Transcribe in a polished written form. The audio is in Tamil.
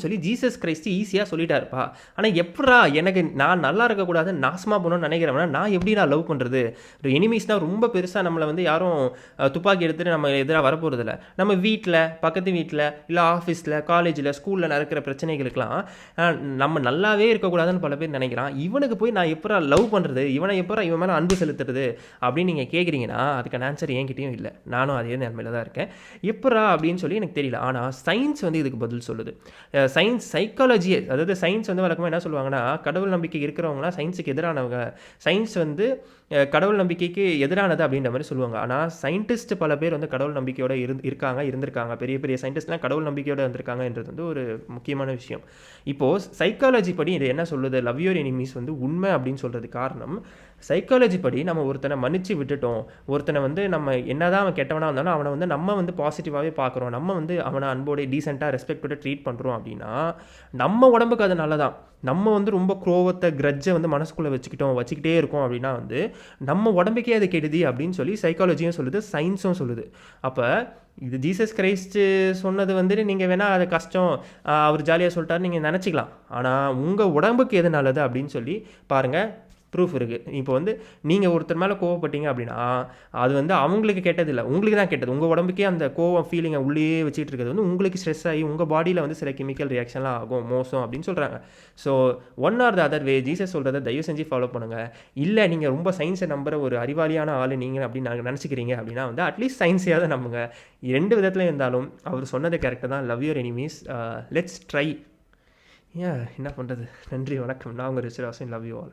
சொல்லி ஜீசஸ் கிரைஸ்ட் ஈஸியாக சொல்லிட்டாருப்பா. ஆனால் எப்பட்றா எனக்கு நான் நல்லா இருக்கக்கூடாதுன்னு நாசமாக போகணும்னு நினைக்கிறவனா நான் எப்படி நான் லவ் பண்ணுறது? ஒரு எனிமீஸ்னால் ரொம்ப பெருசாக நம்மளை வந்து யாரும் துப்பாக்கி எடுத்துகிட்டு நம்ம எதிராக வரப்போகிறதில்ல. நம்ம வீட்டில், பக்கத்து வீட்டில், இல்லை ஆஃபீஸில், காலேஜில், ஸ்கூலில் நடக்கிற பிரச்சனைகளுக்கெல்லாம் நம்ம நல்லாவே இருக்கக்கூடாதுன்னு பல பேர் நினைக்கிறான். இவனுக்கு போய் நான் எப்படா லவ் பண்ணுறது, இவனை எப்படா இவன் மேலே அன்பு செலுத்துறது அப்படின்னு நீங்கள் கேட்குறீங்கன்னா அதுக்கான ஆன்சர் என்கிட்டையும் இல்லை. நானும் அதே நிலைமையில தான் இருக்கேன். எப்படா அப்படின்னு சொல்லி எனக்கு தெரியல. ஆனால் சயின்ஸ் வந்து இதுக்கு பதில் சொல்லுது. சயின்ஸ் சைக்காலஜியே, அதாவது சயின்ஸ் வந்து வழக்கமாக என்ன சொல்லுவாங்கன்னா, கடவுள் நம்பிக்கை இருக்கிறவங்களாம் சயின்ஸுக்கு எதிரானவங்க, சயின்ஸ் வந்து கடவுள் நம்பிக்கைக்கு எதிரானது அப்படின்ற மாதிரி சொல்லுவாங்க. ஆனால் சயின்டிஸ்ட் பல பேர் வந்து கடவுள் நம்பிக்கையோட இருந்திருக்காங்க. பெரிய பெரிய சயின்டிஸ்ட்லாம் கடவுள் நம்பிக்கையோட இருந்திருக்காங்கன்றது வந்து ஒரு முக்கியமான விஷயம். இப்போது சைக்காலஜி படி இது என்ன சொல்லுது, லவ் யுவர் எனிமீஸ் வந்து உண்மை அப்படின்னு சொல்கிறது காரணம், சைக்காலஜி படி நம்ம ஒருத்தனை மன்னிச்சு விட்டுட்டோம், ஒருத்தனை வந்து நம்ம என்னதான் அவன் கெட்டவனாக இருந்தாலும் அவனை வந்து நம்ம வந்து பாசிட்டிவாகவே பார்க்குறோம், நம்ம வந்து அவனை அன்போட டீசெண்டாக ரெஸ்பெக்டோட ட்ரீட் பண்ணுறோம் அப்படின்னா நம்ம உடம்புக்கு அது நல்லதான். நம்ம வந்து ரொம்ப குரோவத்தை கிரட்ஜை வந்து மனசுக்குள்ளே வச்சுக்கிட்டே இருக்கோம் அப்படின்னா வந்து நம்ம உடம்புக்கே அது கெடுதி அப்படின்னு சொல்லி சைக்காலஜியும் சொல்லுது, சயின்ஸும் சொல்லுது. அப்போ இது ஜீசஸ் கிரைஸ்ட்டு சொன்னது வந்துட்டு நீங்கள் வேணால் அது கஷ்டம், அவர் ஜாலியாக சொல்லிட்டாரு நீங்கள் நினச்சிக்கலாம். ஆனால் உங்கள் உடம்புக்கு எது நல்லது அப்படின்னு சொல்லி பாருங்கள், ப்ரூஃப் இருக்குது. இப்போ வந்து நீங்கள் ஒருத்தர் மேலே கோவப்பட்டீங்க அப்படின்னா அது வந்து அவங்களுக்கு கெட்டது இல்லை, உங்களுக்கு தான் கெட்டது. உங்கள் உடம்புக்கே அந்த கோவம் ஃபீலிங்கை உள்ளே வச்சுட்டு இருக்கிறது வந்து உங்களுக்கு ஸ்ட்ரெஸ் ஆகி உங்கள் பாடியில் வந்து சில கெமிக்கல் ரியாக்ஷன்லாம் ஆகும், மோசம் அப்படின்னு சொல்கிறாங்க. So one R the other way Jesus சொல்கிறத தயவு செஞ்சு ஃபாலோ பண்ணுங்கள். இல்லை நீங்கள் ரொம்ப சயின்ஸை நம்புகிற ஒரு அறிவாளியான ஆள் நீங்கள் அப்படின்னு நாங்கள் நினச்சிக்கிறீங்க அப்படின்னா வந்து அட்லீஸ்ட் சயின்ஸையாவது நம்புங்க. 2 விதத்தில் இருந்தாலும் அவர் சொன்னது கரெக்டாக தான். Love your enemies, let's try. என்ன பண்ணுறது. நன்றி, வணக்கம். நான் உங்கள் ரிச்சர் ஹாசன். Love you all.